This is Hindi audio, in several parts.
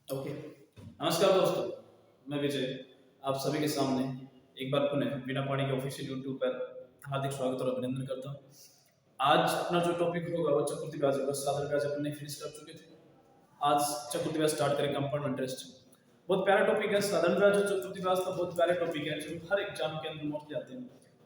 ओके। नमस्कार दोस्तों, मैं विजय आप सभी के सामने एक बार पुनः बिना पानी के ऑफिशियल यूट्यूब पर हार्दिक स्वागत और अभिनंदन करता हूँ। आज अपना जो टॉपिक होगा वो चक्रवृद्धि ब्याज होगा। साधारण ब्याज अपने फिनिश कर चुके थे। आज चक्रवृद्धि ब्याज स्टार्ट करें, कंपाउंड इंटरेस्ट। बहुत प्यारा टॉपिक है साधारण ब्याज और चक्रवृद्धि ब्याज का। बहुत प्यारे टॉपिक है जो हर एग्जाम के अंदर मोस्टली आते हैं।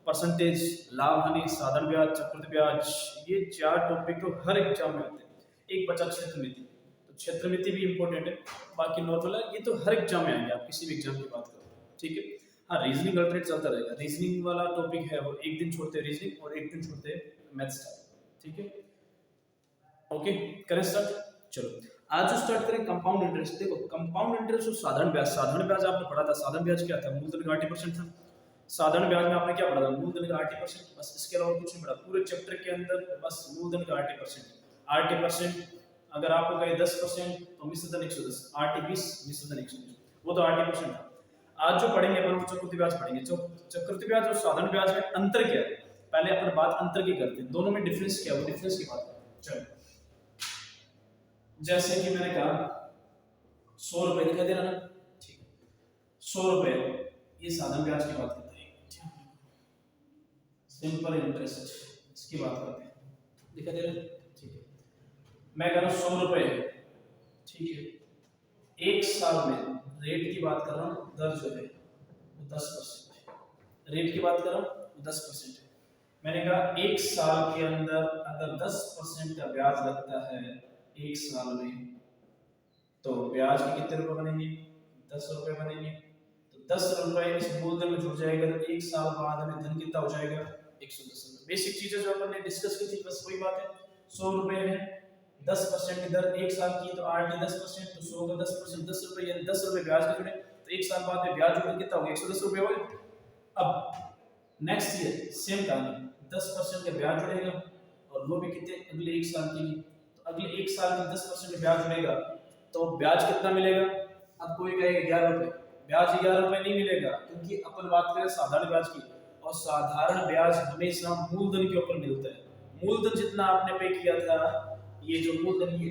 परसेंटेज, लाभ हानि, साधारण ब्याज, चक्रवृद्धि ब्याज, ये चार टॉपिक तो हर एग्जाम में आते हैं। एक बचा क्षेत्र नीति, तो क्षेत्र नीति भी इंपॉर्टेंट है, बाकी नॉर्मल है। ये तो हर एग्जाम में आएंगे, आप किसी भी एग्जाम की बात करो, ठीक है। हाँ, रीजनिंग अल्टरनेट चलता रहेगा। रीजनिंग वाला टॉपिक है वो एक दिन छोड़ते हैं रीजनिंग और एक दिन छोड़ते हैं मैथ्स का, ठीक है। ओके, करें स्टार्ट। चलो आज जो स्टार्ट करें कंपाउंड इंटरेस्ट। देखो कंपाउंड इंटरेस्ट और साधारण ब्याज। साधारण ब्याज आपने पढ़ा था, साधारण ब्याज क्या था? मूलधन का 80% था। साधारण ब्याज में आपने क्या पढ़ा था? मूलधन का 80%, बस इसके अलावा कुछ नहीं पढ़ा पूरे चैप्टर के अंदर। बस मूलधन का 80%। 80% अगर आपको कहे 10% तो मिश्रधन 110, 8 20 मिश्रधन 120, वो तो 80% था। आज जो पढ़ेंगे अपन वो चक्रवृद्धि ब्याज पढ़ेंगे। चक्रवृद्धि ब्याज और साधारण ब्याज में अंतर क्या है, पहले अपन बात अंतर की करते हैं। दोनों में डिफरेंस क्या है, वो डिफरेंस की बात करते हैं। चलो जैसे कि मैंने कहा 100 रुपए दिखा दे रहा ना, ठीक है। 100 रुपए ये साधारण ब्याज की बात करते हैं, सिंपल इंटरेस्ट इसकी बात करते हैं। दिखा दे रहा, ठीक है। मैं कह रहा हूं 100 रुपए, ठीक है। एक साल में रेट की बात कर रहा हूं, दर जो है वो 10%। रेट की बात कर रहा हूं वो 10% है। मैंने कहा एक साल के अंदर अगर 10% का ब्याज लगता है एक साल में, तो ब्याज के कितने रुपए बनेंगे? 10 रुपए बनेंगे। तो 10 रुपए इस मूलधन में जुड़ जाएगा, तो एक साल बाद में धन कितना हो जाएगा? 110 रुपए। बेसिक चीजें जो अपन ने डिस्कस की थी, बस वही बात है। 100 रुपए है, 10% की दर एक साल की, तो 8 10%, तो 100 का 10%, 10 रुपए, यानी 10 रुपए ब्याज के जुड़े, तो एक साल बाद में ब्याज जुड़े कितना हो गया? 110 रुपए हो गए। अब नेक्स्ट ईयर सेम कहानी, 10% का ब्याज जुड़ेगा और वो भी कितने? अगले एक साल के लिए। तो अगले एक साल में 10% ब्याज जुड़ेगा, तो ब्याज कितना मिलेगा? अब कोई कहेगा 11 रुपए, ब्याज 11 रुपए नहीं मिलेगा, क्योंकि अपन बात करें साधारण ब्याज की, और साधारण ब्याज हमेशा मूलधन के ऊपर मिलता है। मूलधन जितना आपने पे किया था, ये जो मूलधन ये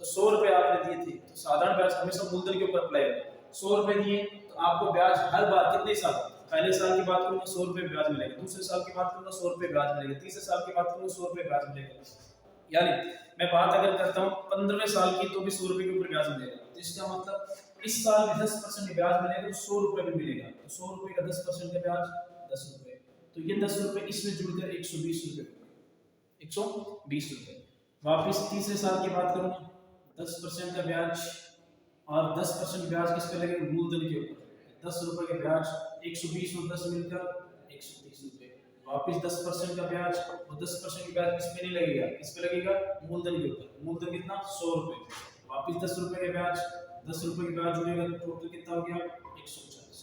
तो 100 रुपए आपने दिए थे, तो साधारण ब्याज हमेशा मूलधन के ऊपर अप्लाई होगा। 100 रुपए दिए तो आपको ब्याज हर बार कितने साल, पहले साल की बात करूंगा 100 रुपए ब्याज मिलेगा, दूसरे साल की बात करूंगा 100 रुपए ब्याज मिलेगा, तीसरे साल की बात करूंगा 100 रुपए ब्याज मिलेगा। यानी मैं बात अगर करता हूँ 15वें साल की, तो भी 100 रुपए के ऊपर ब्याज मिलेगा। तो इसका मतलब इस साल में 10% ब्याज मिलेगा, तो 100 रुपए भी मिलेगा। तो 100 रुपए का 10% का ब्याज 10 रुपए, तो ये 10 रुपए इसमें जुड़कर 120 रुपए, 120 रुपए। वापिस तीसरे साल की बात करूंगा, 10% का ब्याज, और 10% ब्याज किस पे लगेगा? मूलधन के ऊपर। 10 रुपए का ब्याज, 120 और 10 मिलकर 130 रुपए। वापिस 10% का ब्याज, और 10% का ब्याज किस पे नहीं लगेगा? किस पे लगेगा? मूलधन के ऊपर। मूलधन कितना? 100 रुपए। वापिस 10 रुपए का ब्याज, 10 रुपए का ब्याज जुड़ेगा, तो टोटल कितना हो गया? 140।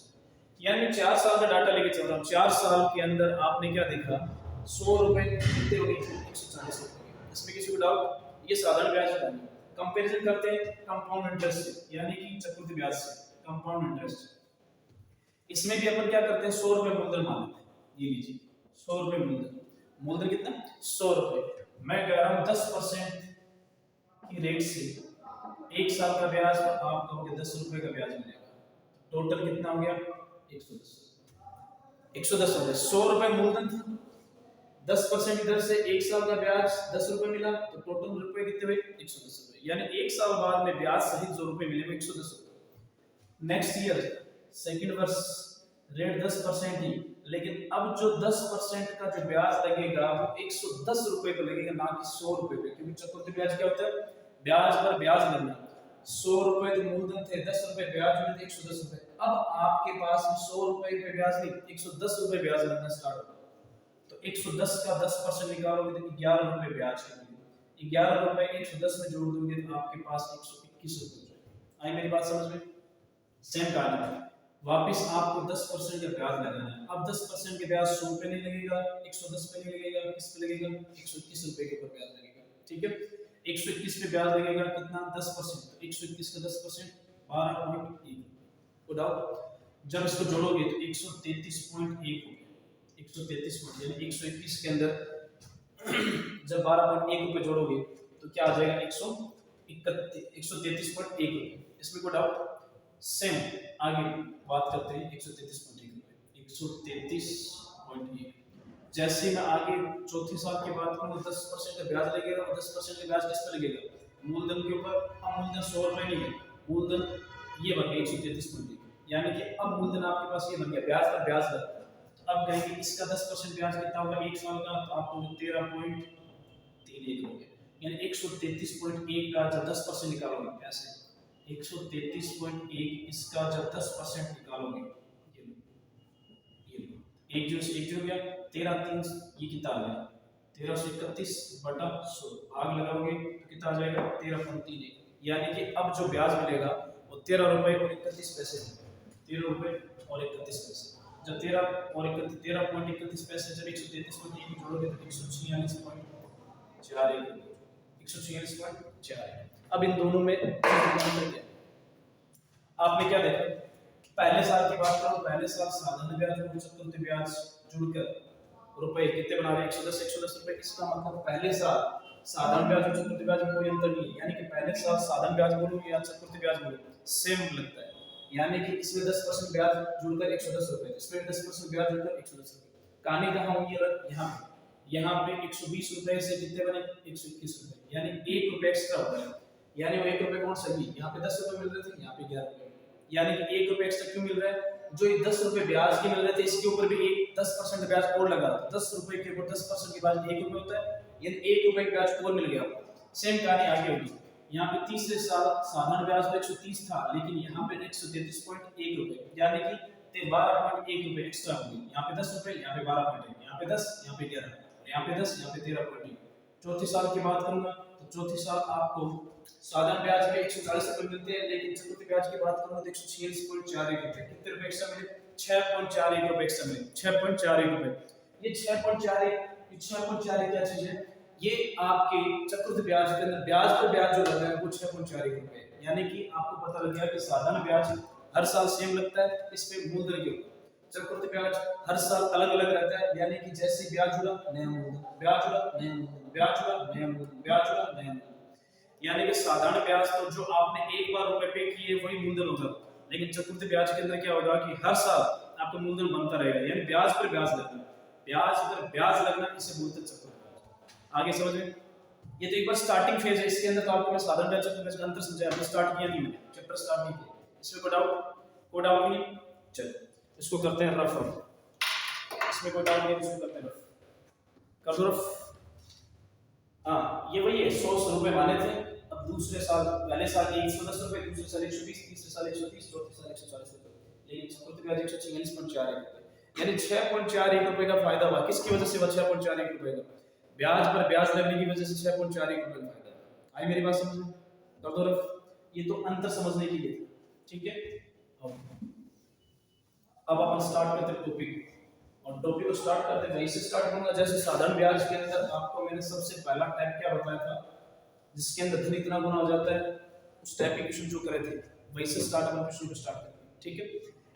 यानी 4 साल का डाटा लेके चल रहा हूँ। 4 साल के अंदर आपने क्या देखा? 100 रुपए कितने हो गए? 140 रुपए। इसमें किसी को डाउट? ये साधारण ब्याज है। कंपैरिजन करते हैं कंपाउंड इंटरेस्ट से, यानी कि चक्रवृद्धि ब्याज से। कंपाउंड इंटरेस्ट, इसमें भी अपन क्या करते हैं? 100 रुपए मूलधन मान लेते हैं। ये लीजिए 100 रुपए मूलधन। मूलधन कितना? 100 रुपए। मैं कह रहा हूं 10% की रेट से एक साल का ब्याज, तो आप कहोगे 10 रुपए का ब्याज मिलेगा। टोटल कितना हो गया? 110। 110 हो गया। 100 रुपए मूलधन था, 10% की दर से एक साल का ब्याज 10 रुपए मिला, तो टोटल रुपए कितने हुए? 110 रुपए। यानी एक साल बाद में ब्याज सहित जो रुपए मिले वो 110 रुपए। नेक्स्ट ईयर सेकंड वर्ष रेट 10% ही, लेकिन अब जो 10% का जो ब्याज लगेगा वो 110 रुपए पे लगेगा, ना कि 100 रुपए पे। क्योंकि चक्रवृद्धि ब्याज क्या होता है? ब्याज पर ब्याज लगना। 100 रुपए तो मूलधन थे, 10 रुपए ब्याज हुए थे, 110 रुपए। अब आपके पास 100 रुपए पे ब्याज नहीं, 110 रुपए ब्याज लगना स्टार्ट होगा। तो 110 का 10% निकालोगे तो 11 रुपए ब्याज के मिलेंगे। 11 रुपए 110 में जोड़ दोगे तो आपके पास 121 रुपए हो जाएगा। आई मेरी बात समझ में? सेम कहानी है। वापिस आपको 10% का ब्याज लगाना है। अब 10% के ब्याज 100 पे नहीं लगेगा, 110 पे नहीं लगेगा, किस पे लगेगा? 121 रुपए के ऊपर ब्याज लगेगा, ठीक है। 121 पे ब्याज लगेगा कितना? 10%। तो 121 का 10% 12.1 को डाउट। जब इसको जोड़ोगे तो 133.1 हो गया। 133 पॉइंट, यानी 121 के अंदर जब 12.1 रुपए जोड़ोगे तो क्या आ जाएगा? 133.1 रुपए। इसमें कोई डाउट? सेम आगे बात करते हैं 133.1 रुपए, 133.1। जैसे मैं आगे चौथी साल की बात करूँ 10% ब्याज लगेगा, और 10% ब्याज किस पर लगेगा? मूलधन के ऊपर। अब मूलधन 100 रुपए नहीं है, मूलधन ये बन गया 133.1, यानी कि अब मूलधन आपके पास ये बन गया, ब्याज पर ब्याज लगता है। तो अब कहेंगे इसका 10% ब्याज कितना होगा एक साल का? तो आपको 13.31 हो गया, यानी 133.1 का जब 10% निकालोगे, कैसे 133.1 इसका जब 10% निकालोगे, एक जीरो से एक जीरो गया, 13 3 ये कितना आ गया? 1331/100 भाग लगाओगे तो कितना आ जाएगा? 13.31, यानी कि अब जो ब्याज मिलेगा वो 13 रुपए और 31 पैसे, 13 रुपए और 31 पैसे। जब 13.31 पैसे जब 133.1 जोड़ोगे तो 146.41। अब इन दोनों में अंतर क्या? आपने क्या देखा? पहले साल की बात करो, पहले साल साधारण ब्याज और चक्रवृद्धि ब्याज जुड़कर रुपए कितने बना रहे हैं? 110 रुपए। इसका मतलब पहले साल साधारण ब्याज और चक्रवृद्धि ब्याज में कोई अंतर नहीं है, यानी कि पहले साल साधारण ब्याज बोलो या चक्रवृद्धि ब्याज बोलो सेम लगता है, यानी कि इसमें 10% ब्याज जुड़कर 110 रुपए, इसमें 10% ब्याज जुड़कर 110 रुपए। कहानी कहाँ हुई है? यहाँ पे 120 रुपए से कितने बने? 121 रुपए, यानी 1 रुपए एक्स्ट्रा हो गया, यानी वो 1 रुपए कौन सही? यहाँ पे 10 रुपए मिल रहे थे, यहाँ पे 11 रुपए, यानी कि 1 रुपए एक्स्ट्रा क्यों मिल रहा है? जो ये 10 रुपए ब्याज के मिल रहे थे इसके ऊपर भी एक 10% ब्याज और लगा, 10 रुपए के ऊपर 10% के ब्याज 1 रुपए होता है, यानी 1 रुपए का ब्याज और मिल गया। सेम कहानी आगे होगी, यहाँ पे तीसरे साल साधारण ब्याज 130 था, लेकिन यहाँ पे 133.1 रुपए, यानी कि 12.1 रुपए एक्स्ट्रा हो गए। यहाँ पे 10 रुपए, यहाँ पे 12.1, यहाँ पे 10, यहाँ पे 11, यहाँ पे 10, यहाँ पे 13.1। चौथी साल की बात करूंगा तो चौथी साल आपको साधारण ब्याज पे 140 रुपए मिलते हैं, लेकिन चक्रवृद्धि ब्याज की बात करूं तो 146.41 रुपए। कितने रुपए एक्स्ट्रा मिले? 6.41 रुपए एक्स्ट्रा मिले, 6.41 रुपए। ये 6.41 क्या चीज है? ये आपके चक्रवृद्धि ब्याज के अंदर ब्याज पर ब्याज जो लग रहा है वो 6.41 रुपए, यानी कि आपको पता लग गया कि साधारण ब्याज हर साल सेम लगता है, इस पे मूलधन के ऊपर चक्रवृद्धि ब्याज हर साल अलग अलग रहता है, यानी कि जैसे ब्याज जुड़ा नया मूलधन, ब्याज जुड़ा नया मूलधन, ब्याज जुड़ा नया मूलधन, ब्याज जुड़ा नया मूलधन। यानी कि साधारण ब्याज तो जो आपने एक बार रुपए पे किए वही मूलधन होगा, लेकिन चक्रवृद्धि ब्याज के अंदर क्या होगा कि हर साल आपका मूलधन बनता रहेगा, यानी ब्याज पर ब्याज लगना, ब्याज पर ब्याज लगना, इसे बोलते हैं चक्रवृद्धि ब्याज। आगे समझ में? ये तो एक बार स्टार्टिंग फेज है, इसके अंदर तो आपको मैं साधारण ब्याज चक्रवृद्धि ब्याज का अंतर समझाया, मैं स्टार्ट किया नहीं, मैंने चैप्टर स्टार्ट नहीं किया, इसमें कोई डाउट नहीं है। चलो इसको करते हैं रफ, इसमें कोई डाउट नहीं है, इसको करते हैं रफ, कर दो रफ। हाँ ये वही है, 100 रुपए माने थे, अब दूसरे साल पहले साल 110 रुपए, दूसरे साल 120, तीसरे साल 130, चौथे साल 140 रुपए, लेकिन चक्रवृद्धि ब्याज 146.41 रुपए, यानी 6.41 रुपए का फायदा हुआ। किसकी वजह से हुआ 6.41 रुपए का? ब्याज पर ब्याज लगने की वजह से 6.41 रुपए का फायदा। आई मेरी बात समझ में? कर दो रफ, ये तो अंतर समझने के लिए, ठीक है। अब अपन स्टार्ट करते हैं टॉपिक, और टॉपिक को स्टार्ट करते हैं वहीं से स्टार्ट करूंगा जैसे साधारण ब्याज के अंदर आपको मैंने सबसे पहला टाइप क्या बताया था, जिसके अंदर धन इतना गुना हो जाता है, उस टाइप के क्वेश्चन जो करे थे वहीं से स्टार्ट करना, क्वेश्चन को स्टार्ट करना, ठीक है।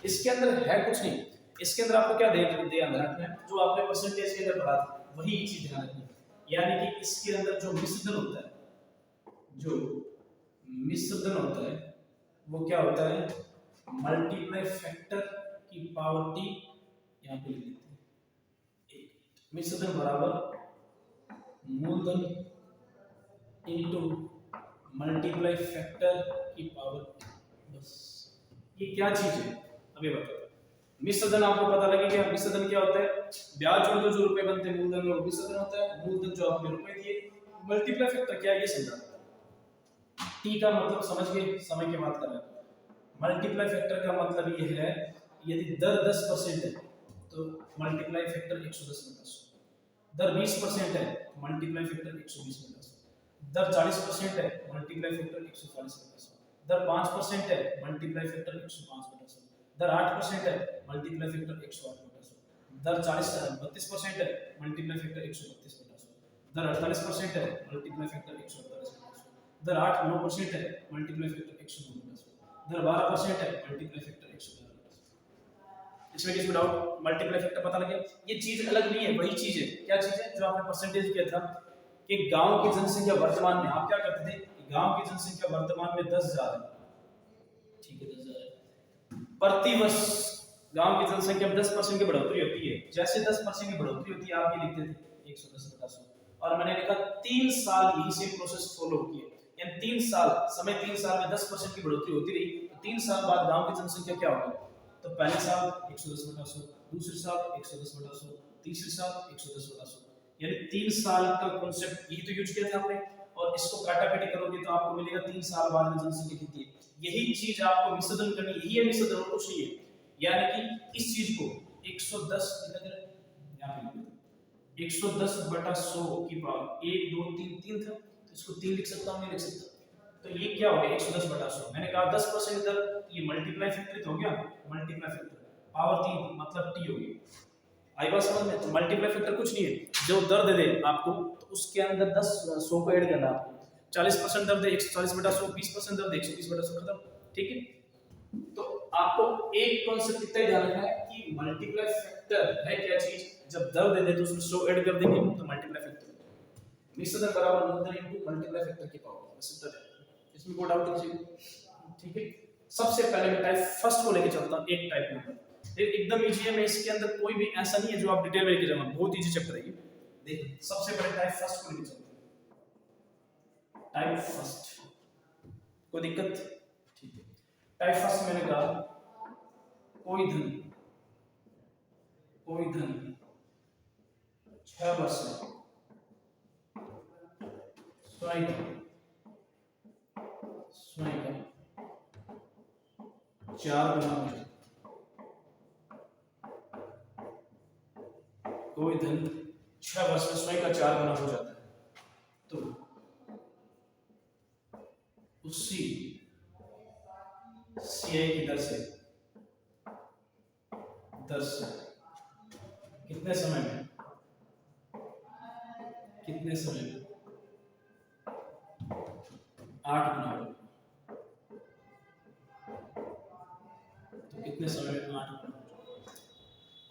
इसके अंदर है कुछ नहीं, इसके अंदर आपको क्या ध्यान रखना है, जो आपने परसेंटेज के अंदर पढ़ा था वही चीज ध्यान रखनी है, यानी कि इसके अंदर जो मिश्र धन होता है, जो मिश्र धन होता है वो क्या होता है? मल्टीप्लाई फैक्टर की पावर टी, यहाँ पे लिख देते हैं, मिश्र धन बराबर मूलधन इनटू मल्टीप्लाई फैक्टर की पावर, बस ये क्या चीज है अभी बताओ। मिश्र धन आपको पता लगेगा, मिश्र धन क्या होता है? ब्याज जोड़ दो जो रुपए बनते हैं मूलधन में, मिश्र धन होता है। मूलधन जो आपने रुपए दिए, मल्टीप्लाई फैक्टर क्या है ये समझा, टी का मतलब समझ गए, समय की बात कर रहे हैं। मल्टीप्लाई फैक्टर का मतलब ये है यदि दर 10% है तो मल्टीप्लाई फैक्टर 110 में 10, दर 20% है मल्टीप्लाई फैक्टर 120 में 10, दर 40% है मल्टीप्लाई फैक्टर 140 में 10, दर 5% है मल्टीप्लाई फैक्टर 105 में 10, दर 8% है मल्टीप्लाई फैक्टर 108 में 10, दर 32% है मल्टीप्लाई फैक्टर 132 में 10, दर 48% है मल्टीप्लाई फैक्टर 148 में 10, दर 8-9% है मल्टीप्लाई फैक्टर 109 में 10, दर 12% है मल्टीप्लाई फैक्टर 111 में 10। इसमें किसी को डाउट? मल्टीप्लाई फैक्टर पता लगे, ये चीज अलग नहीं है, वही चीज है। क्या चीज है? जो आपने परसेंटेज किया था कि गांव की जनसंख्या वर्तमान में, आप क्या करते थे, गांव की जनसंख्या वर्तमान में 10,000 है, ठीक है 10,000 प्रति वर्ष गांव की जनसंख्या में 10% की बढ़ोतरी होती है। जैसे 10% की बढ़ोतरी होती है आप ये लिखते थे 110/100 और मैंने लिखा 3 साल यही से प्रोसेस फॉलो की है। यानी 3 साल समय 3 साल में 10% की बढ़ोतरी होती रही तो 3 साल बाद गांव की जनसंख्या क्या होगी? तो पहले साल 110/100, दूसरे साल 110/100, तीसरे साल 110/100, यानी 3 साल का कॉन्सेप्ट यही तो यूज किया था आपने। और इसको काटाकाटी करोगे तो आपको मिलेगा 3 साल बाद में जनसंख्या कितनी है। यही चीज आपको मिश्रण करनी, यही है मिश्रण और कुछ नहीं है। यानी कि इस चीज को 110 यहाँ पे 110/100 की पावर 1 2 3 3 था तो इसको 3 लिख सकता हूं, नहीं लिख सकता। तो ये क्या हो गया 110/100। मैंने कहा 10% इधर ये मल्टीप्लाई फैक्टर हो गया, मल्टीप्लाई फैक्टर पावर 3 मतलब t हो गई। आई बात समझ में? तो मल्टीप्लाई फैक्टर कुछ नहीं है, जो दर दे दे आपको तो उसके अंदर 10 100 को ऐड करना आपको। 40% दर दे 140/100, 20% दर दे 120/100, खत्म। ठीक है, तो आपको एक कॉन्सेप्ट इतना ही ध्यान रखना है कि मल्टीप्लाई फैक्टर है क्या चीज। जब दर दे दे तो उसमें 100 ऐड कर देंगे तो मल्टीप्लाई फैक्टर मिश्रण बराबर मूलधन इनटू मल्टीप्लाई फैक्टर की पावर, बस इतना है, इसमें कोई डाउट नहीं है। ठीक है, सबसे पहले मैं टाइप फर्स्ट को लेके चलता हूं। एक टाइप नंबर एकदम इजी है, मैं इसके अंदर कोई भी ऐसा नहीं है जो आप डिटेल में लेके जाना, बहुत इजी चैप्टर है ये। देखिए सबसे पहले टाइप फर्स्ट को लेके चलते हैं। टाइप फर्स्ट कोई दिक्कत? ठीक है, टाइप फर्स्ट मैंने कहा कोई धन 6 वर्ष में स्वयं का 4 गुना हो जाता है। कोई धन 6 वर्ष में स्वयं का 4 गुना हो जाता है तो उसी सीआई की दर से कितने समय में 8 गुना हो, तो कितने समय में 8 गुना।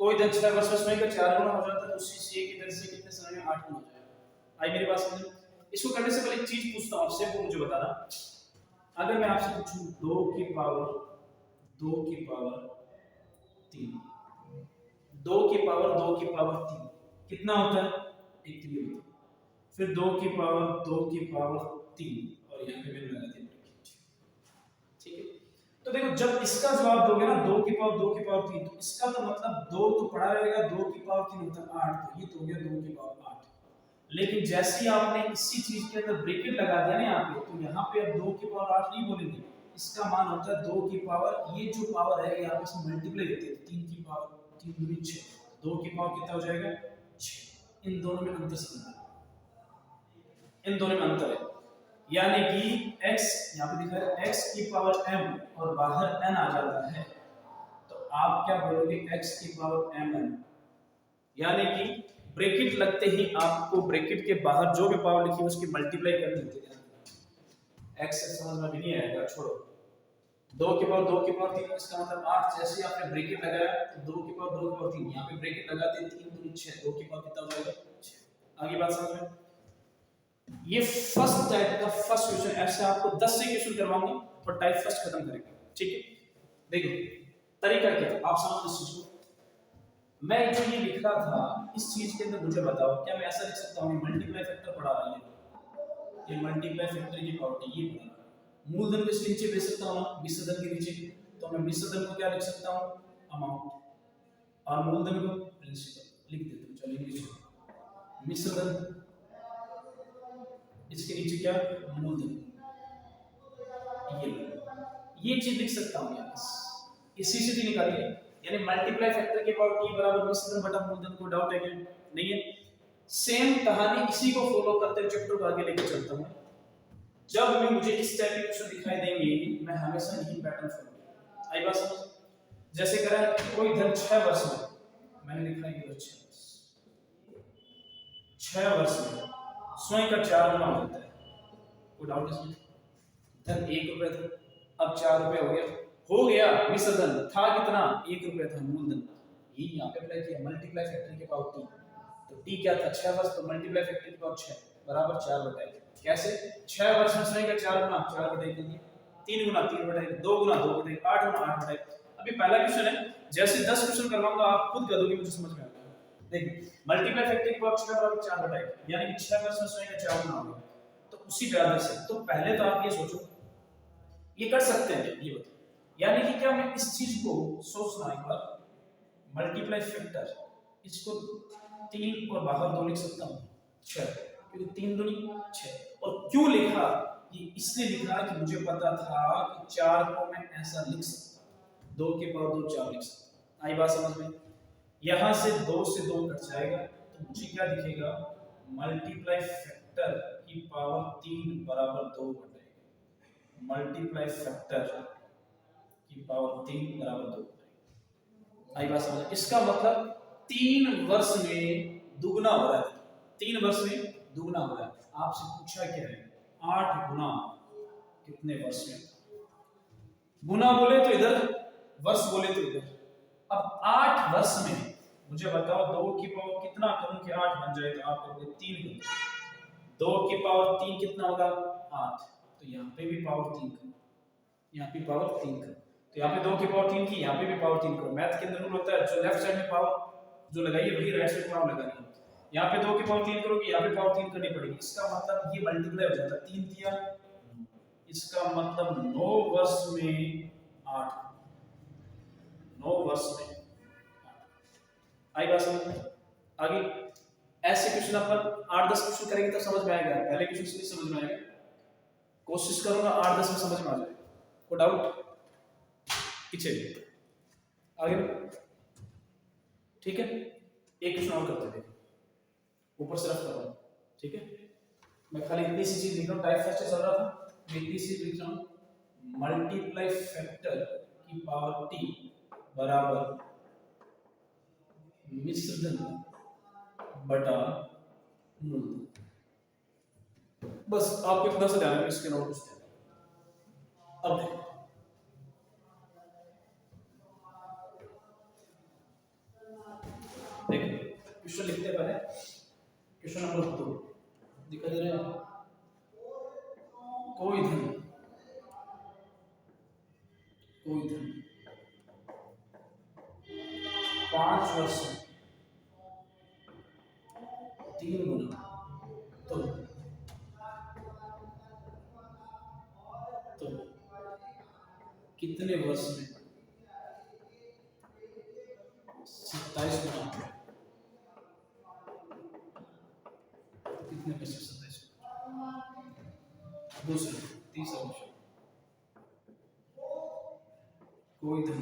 कोई धन 6 वर्ष में स्वयं का 4 गुना हो जाता है तो उसी सीए की दर से कितने समय में 8 गुना हो जाएगा। आई मेरी बात समझ? इसको करने से पहले एक चीज पूछता हूं आपसे, वो मुझे बताना। अगर मैं आपसे पूछूं 2 की पावर 3 कितना होता है? 1 3 होता है। फिर 2 की पावर 3 और यहाँ पे मैंने लगा दिया ब्रैकेट। ठीक है, तो देखो जब इसका जवाब दोगे ना 2 की पावर 3 तो इसका तो मतलब 2 तो पड़ा रहेगा, 2 की पावर 3 मतलब 8, तो ये तो हो गया 2 की पावर 8। लेकिन जैसे ही आपने इसी चीज के अंदर ब्रैकेट लगा दिया ना यहाँ पे, तो यहाँ पे अब 2 की पावर 8 नहीं बोलेंगे, इसका मान होता है 2 की पावर, ये जो पावर है यहाँ पे मल्टीप्लाई होती है 3 की पावर 3 दूनी 6, 2 की पावर कितना हो जाएगा 6। इन दोनों में अंतर समझना, इन दोनों में अंतर है। यानी कि x यहाँ पे दिखा है x की पावर m और बाहर n आ जाता है तो आप क्या बोलोगे x की पावर mn। यानी कि ब्रैकेट लगते ही आपको ब्रैकेट के बाहर जो भी पावर लिखी है उसकी मल्टीप्लाई कर देते हैं। x से समझ में भी नहीं आएगा, छोड़ो। 2 की पावर 3 इसका मतलब 8। जैसे ही आपने ब्रैकेट लगाया तो 2 की पावर 3 यहाँ पे ब्रैकेट लगाते 3 दूनी 6, 2 की पावर कितना हो जाएगा 6। आगे बात समझ में? ये फर्स्ट टाइप का फर्स्ट क्वेश्चन, ऐसे आपको 10 से क्वेश्चन करवाऊंगा और टाइप फर्स्ट खत्म करेंगे। ठीक है, देखो तरीका क्या है आप समझ इस चीज को। मैं जो ये लिख रहा था इस चीज के अंदर मुझे बताओ क्या मैं ऐसा लिख सकता हूँ मल्टीप्लाई फैक्टर पढ़ा रहा है, ये मल्टीप्लाई फैक्टर की प्रॉपर्टी ये पढ़ा रहा। मूलधन को इसके नीचे भेज सकता हूँ ना, मिश्र धन के नीचे, तो मैं मिश्र धन को क्या लिख सकता हूँ अमाउंट और मूलधन को प्रिंसिपल लिख देता हूँ। चलिए नीचे मिश्र धन, इसके नीचे क्या मूलधन, ये चीज लिख सकता हूं यार, इसी से भी निकालिए। यानी मल्टीप्लाई फैक्टर के पावर t बराबर मिश्र बटा मूलधन। को डाउट है क्या? नहीं है। सेम कहानी इसी को फॉलो करते हुए चैप्टर को आगे लेके चलता हूं। जब भी मुझे इस टाइप के क्वेश्चन दिखाई देंगे मैं हमेशा यही पैटर्न फॉलो करूंगा। आई बात समझ? जैसे कह रहा है कोई धन 6 वर्ष में, मैंने लिखा है 6 वर्ष में स्वयं का 4 गुना हो जाता है। कोई डाउट इसमें? धन 1 रुपए था अब 4 रुपए हो गया मिश्र धन था कितना 1 रुपए था मूलधन। ये यहाँ पे अप्लाई किया मल्टीप्लाई फैक्टर के पावर t, तो t क्या था 6 वर्ष, तो मल्टीप्लाई फैक्टर के पावर 6 बराबर 4/1। कैसे 6 वर्ष में स्वयं का 4 गुना 4/1 कर दिया। 3 गुना 3/1, 2 गुना 2/1, 8 गुना 8/1। अभी पहला क्वेश्चन है, जैसे 10 क्वेश्चन करवाऊंगा आप खुद कर दोगे, मुझे समझ में आ जाएगा। देखिए मल्टीप्लाई फैक्टर की पावर 6 बराबर 4/1, यानी कि 6 वर्ष में स्वयं का 4 गुना होगा। तो उसी तरह से तो पहले तो आप ये सोचो, ये कर सकते हैं ये बताओ, यानी कि क्या मैं इस चीज को सोचना एक बार, मल्टीप्लाई फैक्टर इसको 3 और बाहर 2 लिख सकता हूँ 6, क्योंकि 3 दूनी 6। और क्यों लिखा, ये इसलिए लिखा कि मुझे पता था कि 4 को मैं ऐसा लिख सकता, 2 के पावर 2 4 लिख सकता। आई बात समझ में? यहां से 2 से 2 कट जाएगा, तो मुझे क्या दिखेगा, मल्टीप्लाई फैक्टर की पावर 3 बराबर 2 बटेगा, मल्टीप्लाई फैक्टर की पावर 3 बराबर 2। आई बात समझ? इसका मतलब 3 वर्ष में दुगना हो रहा है, 3 वर्ष में दुगना हो रहा है। आपसे पूछा क्या है, 8 गुना कितने वर्ष में? गुना बोले तो इधर, वर्ष बोले तो इधर। अब 8 वर्ष में मुझे बताओ 2 की पावर कितना करूं कि 8 बन जाए, तो आप करोगे 3 करो, 2 की पावर 3 कितना होगा 8, तो यहाँ पे भी पावर 3 करो, यहाँ पे पावर 3 करो, तो यहाँ पे 2 की पावर 3 की, यहाँ पे भी पावर 3 करो। मैथ के अंदर रूल होता है, जो लेफ्ट साइड में पावर जो लगाइए वही राइट साइड में पावर लगानी है। यहाँ पे 2 की पावर 3 करोगे, यहाँ पे पावर 3 करनी पड़ेगी। इसका मतलब ये मल्टीप्लाई हो जाता है, 3 दिया, इसका मतलब 9 वर्ष में 8, 9 वर्ष में 8। आई बात समझ में? आगे ऐसे क्वेश्चन अपन 8-10 क्वेश्चन करेंगे तो समझ में आएगा, पहले क्वेश्चन से नहीं समझ में आएगा। कोशिश करूंगा 8-10 में समझ में आ जाए, कोई डाउट? पीछे आगे, ठीक है। एक क्वेश्चन और करते हैं, ऊपर से रफ कर रहा हूं, ठीक है। मैं खाली इतनी सी चीज लिख रहा हूं, टाइप फर्स्ट चल रहा था, इतनी सी लिख रहा हूं, मल्टीप्लाई फैक्टर की पावर t बराबर मिश्र धन बटा मूल। बस आपको इतना सा ध्यान रखना, इसके नोट पूछते हैं। अब देखो क्वेश्चन लिखते हैं, पहले क्वेश्चन नंबर 2 दिखा दे रहे हैं, कोई धन 5 वर्ष में 3 गुना, तो कितने वर्ष में 27 गुना, कितने वर्ष में 27? दूसरा तीसरा क्वेश्चन, कोई धन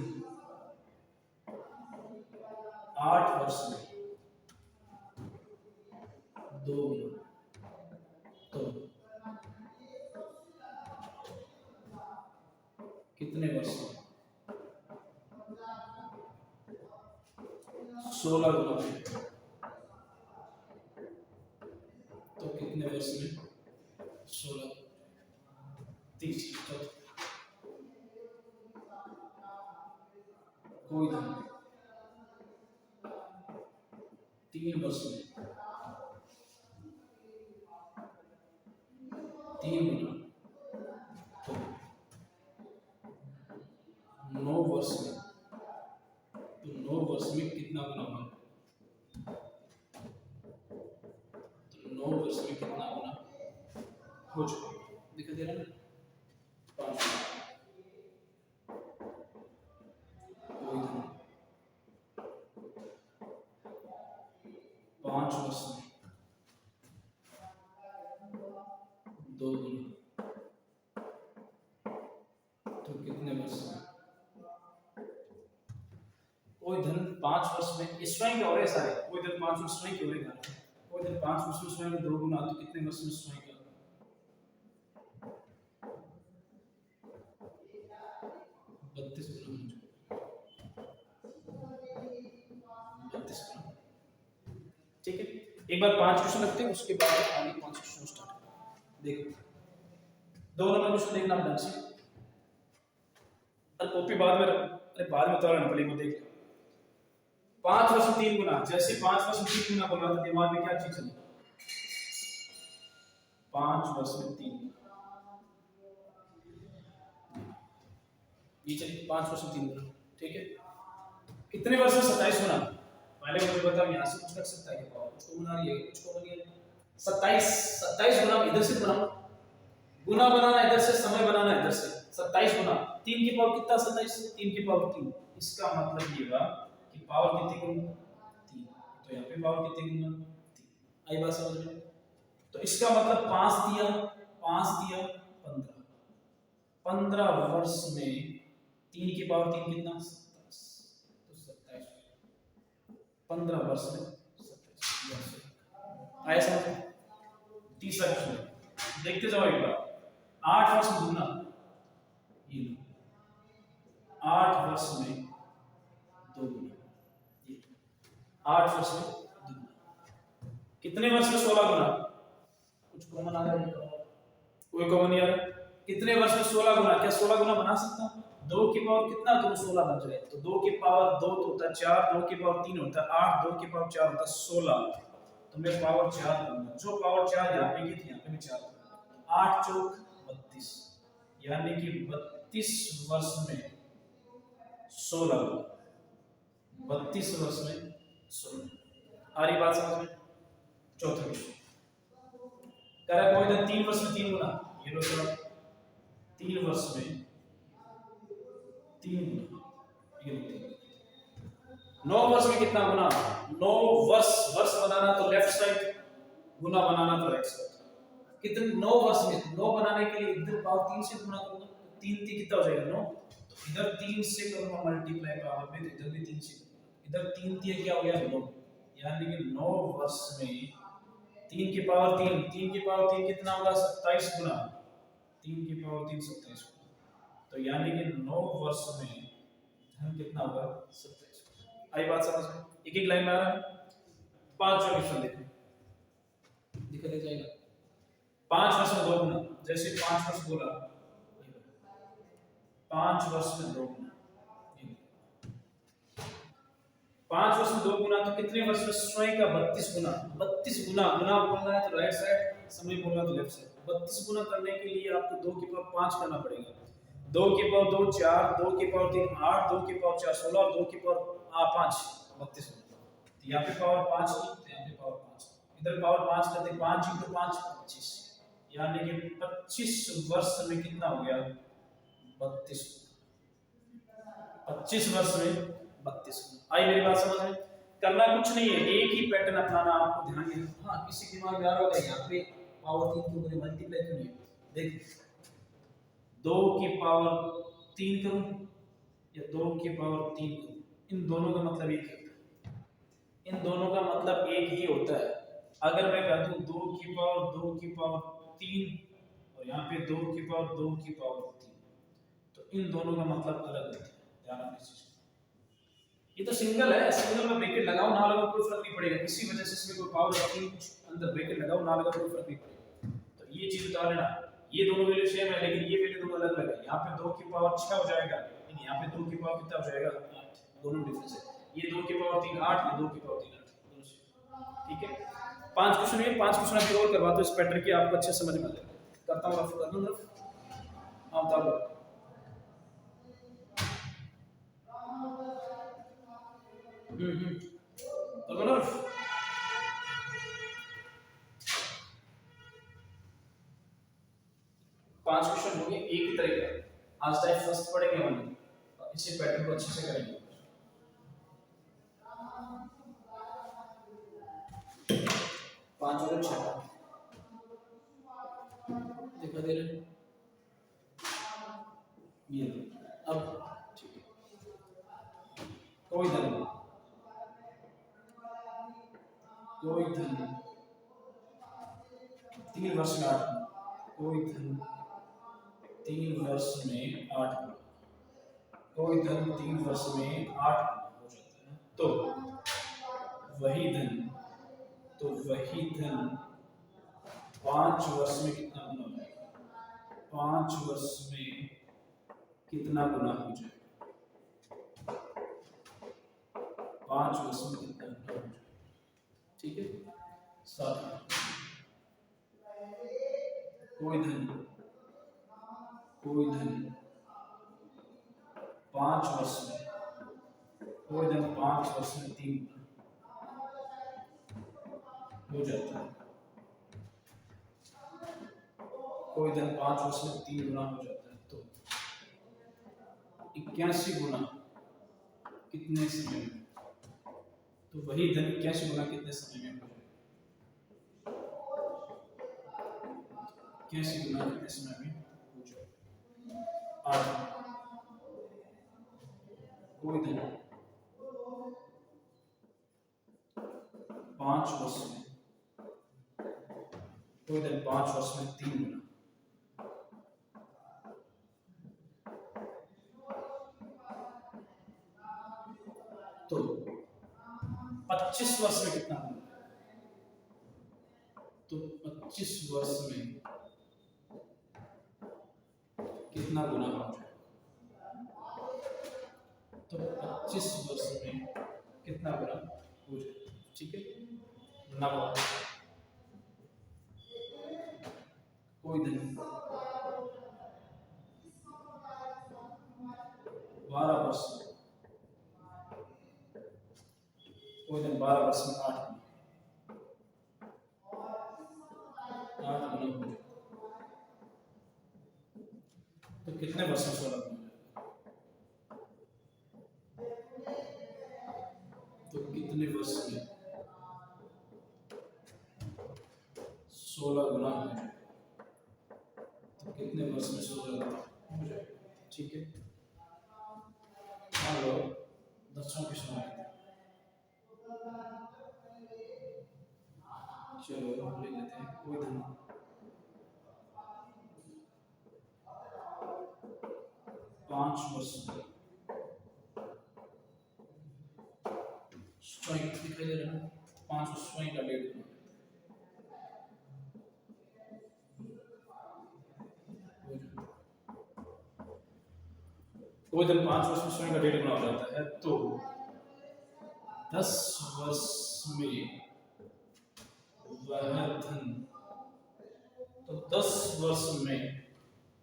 8 वर्ष में 2 गुना, तो कितने वर्ष में 16 गुना, तो कितने वर्ष में 16? 30। कोई धन 3 वर्ष में 3 गुना, तो 9 वर्ष में, तो 9 वर्ष में कितना गुना होगा, तो 9 वर्ष में कितना गुना हो चुका, दिखा दे रहा है 5। कोई धन 5 वर्ष में 2 गुना, तो कितने वर्ष में? कोई धन 5 वर्ष में, इस स्वयं के हो रहे सारे, कोई धन 5 वर्ष स्वयं के हो रहे, कोई धन 5 वर्ष में स्वयं के 2 गुना, तो कितने वर्ष में स्वयं का? 32 गुना, 32 गुना, ठीक है। एक बार 5 क्वेश्चन रखते हैं, उसके बाद आगे 5 क्वेश्चन स्टार्ट। देखो 2 नंबर क्वेश्चन देखना ध्यान से, और कॉपी बाद में, अरे बाद में उतारना पड़ेगी, वो देख 5 वर्ष में 3 गुना, जैसे 5 वर्ष में 3 गुना बोला तो दिमाग में क्या चीज चली? 5 वर्ष में 3 गुना, ये चलिए 5% 3 गुना, ठीक है। कितने वर्ष में 27 गुना? पहले मुझे बताओ, यहाँ से कुछ कर सकता है क्या? पावर कुछ कॉमन आ रही है, कुछ कॉमन नहीं है। 27 गुना इधर से बनाओ, गुना बनाना इधर से, समय बनाना इधर से। 27 गुना 3 की पावर कितना? 27 3 की पावर 3। इसका मतलब ये हुआ कि पावर कितनी गुना? 3। तो यहाँ पे पावर कितनी गुना? 3। आई बात समझ में? तो इसका मतलब 5 दिया 15। 15 वर्ष में 3 की पावर 3 कितना? 27। तो 27 15 वर्ष में 27। आया समझ? तीसरा क्वेश्चन देखते जाओ एक बार। 8 वर्ष में गुना, ये 8 वर्ष में 2 गुना, 8 वर्ष में 2 गुना। कितने वर्ष में 16 गुना? कुछ कॉमन आ रहा है? कोई कॉमन नहीं आ रहा। कितने वर्ष में 16 गुना? क्या 16 गुना बना सकता हूं? 2 की पावर कितना? तो 16 बन जाए। तो 2 की पावर 2 तो होता है 4, 2 की पावर 3 होता है 8, 2 की पावर 4 होता है 16। तो मैं पावर 4 लूंगा। जो पावर 4 यहाँ पे की थी, यहाँ पे मैं 4 लूंगा। 8 चौक 32, यानी कि 32 वर्ष में 16 गुना। 32 वर्ष में 16। आ रही बात समझ में? चौथा क्वेश्चन कह रहा है कोई दिन 3 वर्ष में 3 गुना। ये लो सर, 3 वर्ष में 3 गुना। ये 9 वर्ष में कितना गुना? 9 वर्ष, वर्ष बनाना तो लेफ्ट साइड, गुना बनाना तो राइट साइड। कितने? 9 वर्ष में 9 बनाने के लिए इधर पावर 3 से गुना करूंगा, तो 3 3 कितना हो जाएगा? 9। तो इधर 3 से करूंगा मल्टीप्लाई पावर में, तो इधर भी 3 से, इधर 3 3 क्या हो गया? 9। यानी कि 9 वर्ष में 3 की पावर 3, 3 की पावर 3 कितना होगा? 27 गुना। 3 की पावर 3 27 गुना। तो यानी कि 9 वर्ष में धन कितना होगा? 27। आई बात समझ में? एक एक लाइन में आ रहा है। 5 क्वेश्चन देखो, दिखा दे जाएगा। 5 वर्ष में 2 गुना, जैसे 5 वर्ष बोला, 5 वर्ष में 2 गुना, 5 वर्ष में 2 गुना तो कितने वर्ष में? स्वयं का 32 गुना। 32 गुना, गुना बोलना है तो राइट साइड, समय बोलना है तो लेफ्ट साइड। 32 गुना करने के लिए आपको 2 की पावर 5 करना पड़ेगा। 2 की पावर 2 4, 2 की पावर 3 8, 2 की पावर 4 16, 2 की पावर 5 32 गुना। तो यहाँ पे पावर 5 की, तो यहाँ पे पावर 5, इधर पावर 5 करते 5 × 5 25, यानी कि 25 वर्ष में कितना हो गया? 32। 25 वर्ष में 32 गुना। आई मेरी बात समझ में? करना कुछ नहीं है, एक ही पैटर्न अपनाना आपको ध्यान देना। हाँ, किसी दिमाग में आ रहा होगा यहाँ पे पावर 3 क्यों करें, मल्टीप्लाई क्यों नहीं? देख, 2 की पावर 3 करूं या 2 की पावर 3 करूं, इन दोनों का मतलब एक ही होता है। इन दोनों का मतलब एक ही होता है। अगर मैं कह दूं 2 की पावर 3 और यहाँ पे 2 की पावर 3, तो इन दोनों का मतलब अलग होता है। ध्यान रखना इस चीज को। ये तो सिंगल है, सिंगल में ब्रैकेट लगाओ ना लगाओ कोई फर्क नहीं पड़ेगा। इसी वजह से इसमें कोई पावर रखी, अंदर ब्रैकेट लगाओ ना लगाओ कोई फर्क नहीं पड़ेगा। तो ये चीज बता लेना, ये दोनों वैल्यू सेम है लेकिन ये वैल्यू दोनों अलग अलग है। यहाँ पे 2 की पावर 6 हो जाएगा, लेकिन यहाँ पे 2 की पावर कितना हो जाएगा? 8। दोनों डिफरेंस है। ये 2 की पावर 3 8, ये 2 की पावर 3 8, दोनों सेम। ठीक है, 5 क्वेश्चन है, 5 क्वेश्चन आप और करवा दो इस पैटर्न के, आपको अच्छे समझ में आ जाएगा। करता हूं, रफ कर दूं रफ। हां बता दो। तो ना 5 क्वेश्चन होंगे एक ही तरह का। आज टाइप फर्स्ट पढ़ेंगे हम, इसी पैटर्न को अच्छे से करेंगे। 5 और 6 दिखा दे रहे ये। अब ठीक है, कोई धन 3 वर्ष में 8, कोई धन 3 वर्ष में 8, कोई धन 3 वर्ष में 8 हो जाता है। तो वही धन 5 वर्ष में कितना गुना हो जाएगा? 5 वर्ष में कितना गुना हो जाएगा? 5 वर्ष में कितना गुना हो जाएगा? ठीक है, 7। कोई धन 5 वर्ष में, कोई दिन 5 वर्ष में 3 गुना हो जाता है, कोई दिन 5 वर्ष में 3 गुना हो जाता है, तो 81 गुना कितने समय में, तो वही धन 81 गुना कितने समय में हो जाएगा, 81 गुना कितने समय में हो जाएगा, 8। कोई धन 5 वर्ष में, कोई दिन 5 वर्ष में 3 गुना, तो 25 वर्ष में कितना होगा, तो 25 वर्ष में कितना गुना हो जाएगा, तो 25 वर्ष में कितना गुना हो जाएगा, ठीक है। नवा कोई दिन 12 वर्ष, कोई दिन 12 वर्ष में 8 गुना हो जाएगा, तो कितने वर्ष में 16 गुना हो जाएगा, तो कितने वर्ष में 16 गुना हो जाएगा, तो कितने वर्ष में 16 गुना हो जाएगा, ठीक है। मान लो 10वां क्वेश्चन आ गया, चलो ले लेते हैं। कोई धन 5 वर्ष में स्वयं दिखाई दे रहा है, 5 स्वयं का 1.5 गुना, कोई धन 5 वर्ष में स्वयं का 1.5 गुना हो जाता है, तो 10 वर्ष में वह धन, तो 10 वर्ष में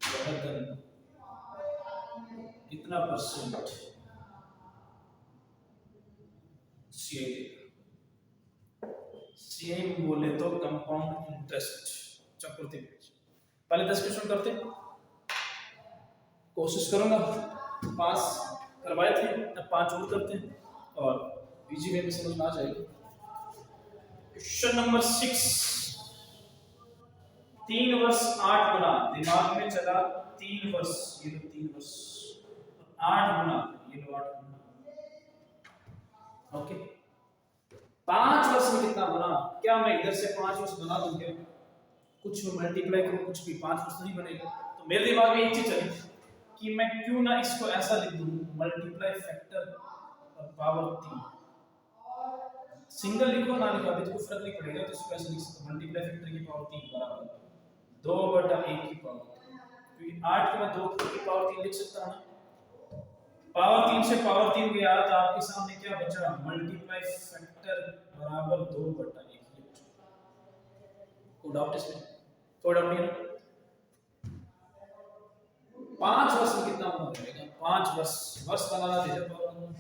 वह धन कितना परसेंट सीआई देगा, सीआई बोले तो कंपाउंड इंटरेस्ट चक्रवृद्धि ब्याज। पहले 10 क्वेश्चन करते, कोशिश करूंगा पास करवाए थे, अब 5 और करते हैं और इजी वे में समझ में आ जाएगी। क्वेश्चन नंबर 6, 3 वर्ष 8 गुना, दिमाग में चला 3 वर्ष, ये लो 3 वर्ष, 8 गुना, ये लो 8 गुना, ओके। 5 वर्ष में कितना गुना, क्या मैं इधर से 5 वर्ष बना दूं क्या, कुछ मल्टीप्लाई करूं, कुछ भी 5 वर्ष नहीं बनेगा, तो मेरे दिमाग में एक चीज चली कि मैं क्यों ना इसको ऐसा लिख दूं, मल्टीप्लाई फैक्टर और पावर 3, सिंगल लिखो ना लिखो अभी तो कोई फर्क नहीं पड़ेगा, तो इसको ऐसे लिख सकते, मल्टीप्लाई फैक्टर की पावर 3 बराबर 2/1 की पावर, क्योंकि 8 को मैं 2 की पावर 3 लिख सकता हूं ना, पावर 3 से पावर 3 गया तो आपके सामने क्या बचा, मल्टीप्लाई फैक्टर बराबर 2/1, कोई डाउट इसमें, कोई डाउट नहीं है। 5 वर्ष में कितना हो जाएगा, 5 वर्ष, वर्ष बनाना इधर पावर करना,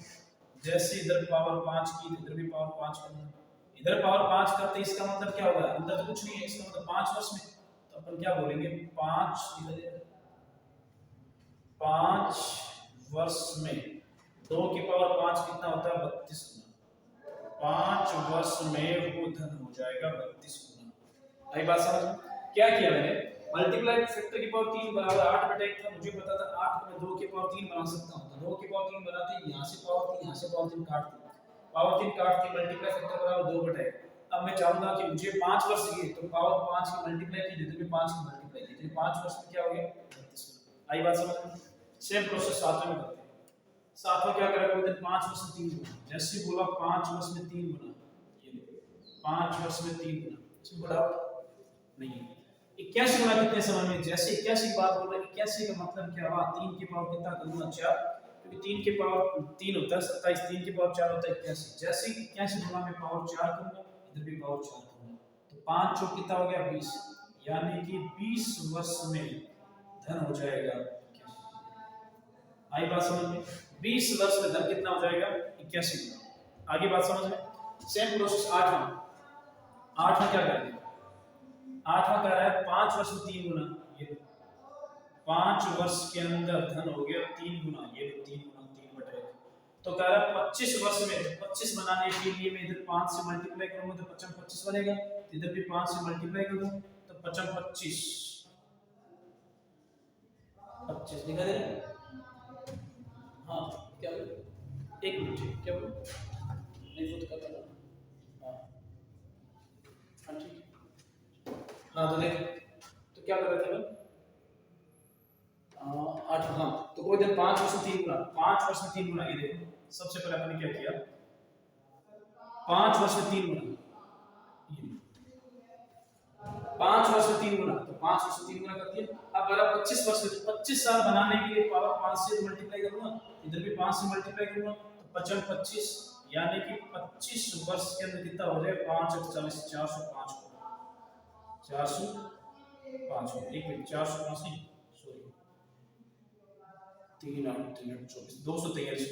जैसे इधर पावर 5 की इधर भी पावर 5 करना, इधर पावर 5 करते इसका मतलब क्या होगा, अंदर तो कुछ नहीं है, इसका मतलब 5 वर्ष में, तो अपन क्या बोलेंगे 5 वर्ष में 2 की पावर 5 कितना होता है, 32 गुना, 5 वर्ष में वो धन हो जाएगा 32 गुना। आई बात समझ, क्या किया मैंने, मल्टीप्लाई फैक्टर की पावर 3 बराबर 8/1 था, मुझे पता था 8 को मैं 2 की पावर 3 बना सकता हूं, तो 2 की पावर 3 बनाते यहां से पावर 3, यहां से पावर 3 काट दी, पावर 3 काट दी, मल्टीप्लाई फैक्टर बराबर 2/1। अब मैं चाहूंगा कि मुझे 5 वर्ष चाहिए, तो पावर 5 की मल्टीप्लाई कीजिए, तो 5 की मल्टीप्लाई कीजिए, 5 वर्ष में क्या हो गया 32 गुना। आई बात समझ में, सेम प्रोसेस साथ में करते हैं। साथ में क्या करेगा, कोई 5 वर्ष में 3 गुना, जैसे बोला 5 वर्ष में 3 गुना, ये देखो 5 वर्ष में 3 गुना, इसमें बड़ा नहीं है। 81 गुना कितने समय में, जैसे 81 की बात बोल रहे हैं, 81 का मतलब क्या हुआ, 3 की पावर कितना करूंगा 4, क्योंकि 3 की पावर 3 होता है 27, 3 की पावर 4 होता है 81, जैसे 81 गुना में पावर 4 करूंगा, इधर भी पावर 4 करूंगा, तो 5 चौक कितना हो गया 20, यानी कि 20 वर्ष में धन हो जाएगा। आई बात समझ में? 20 वर्ष में धन कितना हो जाएगा? 81 गुना। आगे बात समझ में? सेम प्रोसेस आठवां क्या करेंगे? आठवां कह रहा है 5 वर्ष में 3 गुना, ये 5 वर्ष के अंदर धन हो गया 3 गुना, ये 3 गुना 3/1। तो कह रहा है 25 वर्ष में, 25 बनाने के लिए मैं इधर 5 से मल्टीप्लाई करूंगा तो 55 25 बनेगा, इधर भी 5 से मल्टीप्लाई करूंगा तो 55 25 25 दिखा दे रहा है? हाँ क्या बोल? एक मिनट, क्या बोल? नहीं वो तो करता था। हाँ हाँ ठीक। हाँ तो देख, तो क्या कर रहे थे हम? 8, हाँ तो कोई दिन 5 वर्ष में 3 गुना, 5 वर्ष में 3 गुना, ये देखो सबसे पहले आपने क्या किया? 5 वर्ष में 3 गुना, 5 वर्ष में 3 गुना, तो 5 वर्ष में 3 गुना कर दिया। अब बराबर 25 वर्ष में, 25 साल बनाने के लिए पावर 5 से मल्टीप्लाई करूंगा, इधर भी 5 से मल्टीप्लाई करूंगा तो 55 25, यानी कि 25 वर्ष के अंदर कितना हो जाए? 5 और 40 405 405 एक मिनट, 405 नहीं सॉरी 3 8 3 8 24 243,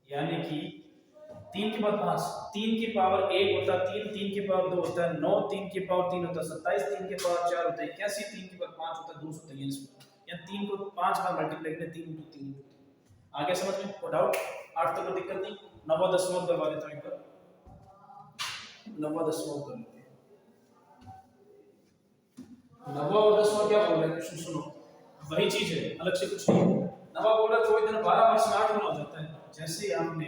यानी कि 3 के बाद 5, 3 की पावर 1 होता है 3, 3 की पावर 2 होता है 9, 3 की पावर 3 होता है 27, 3 की पावर 4 होता है 81, 3 की पावर 5 होता है 243। या 3 को 5 बार मल्टीप्लाई करें 3 × 3। आगे समझ में? कोई डाउट? 8 तक कोई दिक्कत नहीं? 9वां 10वां करवा देता हूं एक बार, 9वां 10वां कर लेते हैं। 9वां और 10वां क्या बोल रहे हैं? क्वेश्चन सुनो, वही चीज है, अलग से कुछ नहीं है। 9वां बोल रहा है कोई दिन 12 वर्ष में 8 गुना हो जाता है, जैसे आपने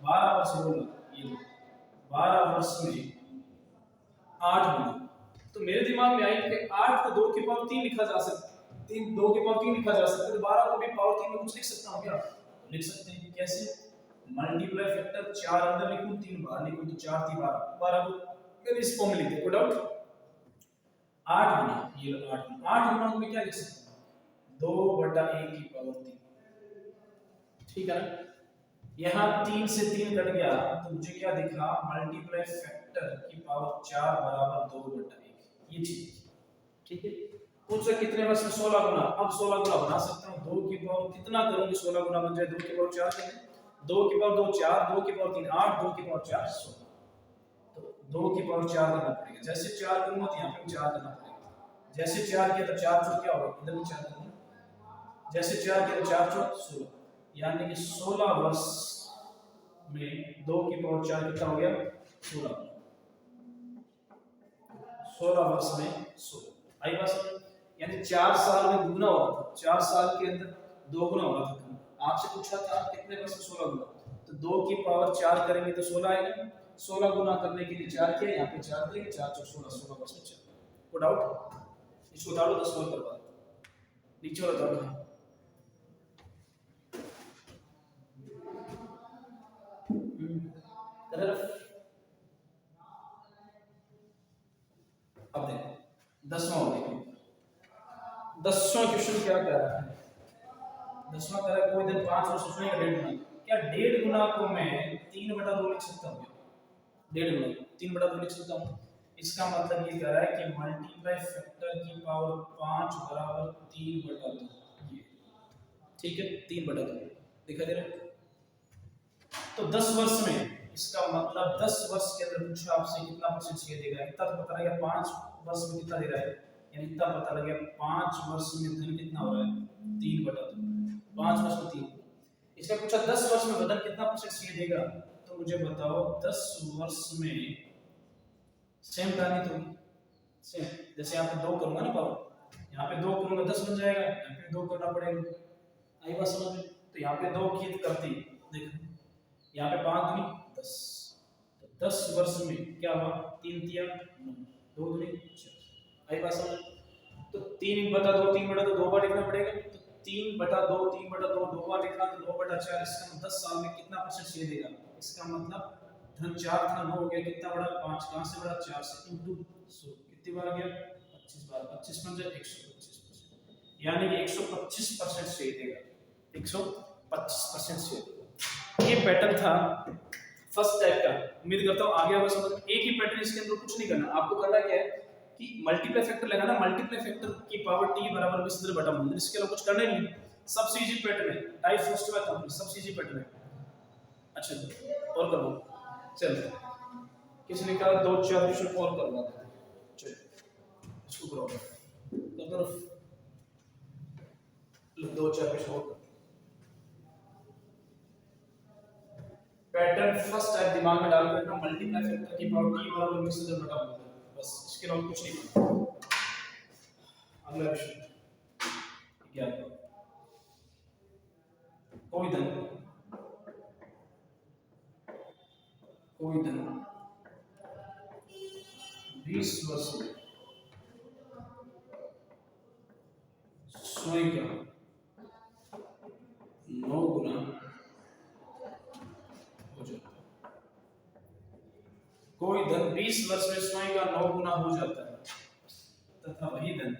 12 वर्ष बोला, ये 12 वर्ष में 8 गुना, तो मेरे दिमाग में आई कि 8 को 2 की पावर 3 लिखा जा सकता है, 3 2 की पावर 3 लिखा जा सकता है, तो 12 को भी पावर 3 में कुछ लिख सकता हूं क्या? तो लिख सकते हैं। कैसे? मल्टीप्लाई फैक्टर 4 अंदर लिखूं 3 बाहर लिखूं तो 4 3 12, 12 को मैंने इस फॉर्म में लिख दिया। कोई डाउट? 8 गुना, ये 8 गुना को मैं क्या लिख सकता हूं? 2/1 की पावर 3, ठीक है ना? यहाँ 3 से 3 कट गया तो मुझे क्या दिखा? मल्टीप्लाई फैक्टर की पावर 4 बराबर 2/1, ये चीज, ठीक है? पूछा कितने वर्ष में? 16 गुना। अब 16 गुना बना सकता हूँ, 2 की पावर कितना करूंगी 16 गुना बन जाए? 2 की पावर 4 करें, 2 की पावर 2 4, 2 की पावर 3 8, 2 की पावर 4 16, तो 2 की पावर 4 करना पड़ेगा। जैसे 4 करूंगा तो यहाँ पे 4 करना पड़ेगा, जैसे 4 किया तो 4 चौक क्या होगा? इधर भी 4 करूंगा, जैसे 4 किया तो 4 चौक 16, यानी कि 16 वर्ष में 2 की पावर 4 कितना हो गया? 16, 16 वर्ष में 16। आई बात समझ? यानी 4 साल में दुगना हो रहा था, 4 साल के अंदर 2 गुना हो रहा था। आपसे पूछा था कितने वर्ष में 16 गुना, तो 2 की पावर 4 करेंगे तो 16 आएगा, 16 गुना करने के लिए 4 किया, यहाँ पे 4 देंगे, 4 चौक 16, 16 वर्ष में 4। कोई डाउट? इसको डालो 10 और करवा दो, नीचे वाला डालो। अब देखो 10वां देखो, 10वां क्वेश्चन क्या कह रहा है? 10वां कह रहा है कोई दिन 5 वर्ष में 1.5 गुना, क्या 1.5 गुना को मैं 3/2 लिख सकता हूँ? 1.5 गुना 3/2 लिख सकता हूँ। इसका मतलब ये कह रहा है कि मल्टीप्लाई फैक्टर की पावर 5 बराबर 3/2, ये ठीक है, 3/2 दिखा दे रहा है? तो 10 वर्ष में, इसका मतलब 10 वर्ष के अंदर पूछा आपसे कितना परसेंट शेयर देगा, इतना तो पता लग गया। 5 वर्ष में कितना दे रहा है, यानी इतना पता लग गया। 5 वर्ष में धन कितना हो रहा है? 3/2, 5 वर्ष में 3। इसका पूछा 10 वर्ष में धन कितना परसेंट शेयर देगा, तो मुझे बताओ 10 वर्ष में सेम कहानी तो सेम, जैसे यहाँ पे 2 करूंगा ना पावर, यहाँ पे 2 करूंगा 10 बन जाएगा, यहाँ पे 2 करना पड़ेगा। आई बात समझ में? तो यहाँ पे 2 की करती, देखो यहाँ पे 5 दूनी 10, तो 10 वर्ष में क्या हुआ? 3 तिया 9, 2 दूनी 4। आई बात समझ? तो 3/2 3/2 2 बार लिखना पड़ेगा, तो 3/2 3/2 2 बार लिखना तो 9/4। इसका 10 साल में कितना परसेंट शेयर देगा? इसका मतलब धन 4 था 9 हो गया, कितना बड़ा? 5, कहां से बड़ा? 4 से, इनटू 100 कितनी बार आ गया? 25 बार, 25 बन जाए 125%, यानी कि 125% शेयर देगा, 125% शेयर देगा। ये पैटर्न था फर्स्ट टाइप का। उम्मीद करता हूं आगे आपको समझ। एक ही पैटर्न, इसके अंदर कुछ नहीं करना, आपको करना क्या है कि मल्टीप्लाई फैक्टर लगाना, मल्टीप्लाई फैक्टर की पावर t बराबर 20/100, इसके अलावा कुछ करना ही नहीं। सबसीजीपेट में टाइप फर्स्ट में कंपनी सबसीजीपेट में। अच्छा और करो चल किसने कहा 2-4 क्वेश्चन और करवा देते हैं। चलो इसको करो तो 2-4 क्वेश्चन और पैटर्न फर्स्ट टाइप दिमाग में डाल कर रखना मल्टीप्लाई फैक्टर की पावर t बराबर में से बटा होता है बस इसके अलावा कुछ नहीं करना। अगला क्वेश्चन क्या है कोई धन 20 वर्ष में स्वयं का 9 गुना हो जाता है। कोई धन 20 वर्ष में स्वयं का 9 गुना हो जाता है तथा वही धन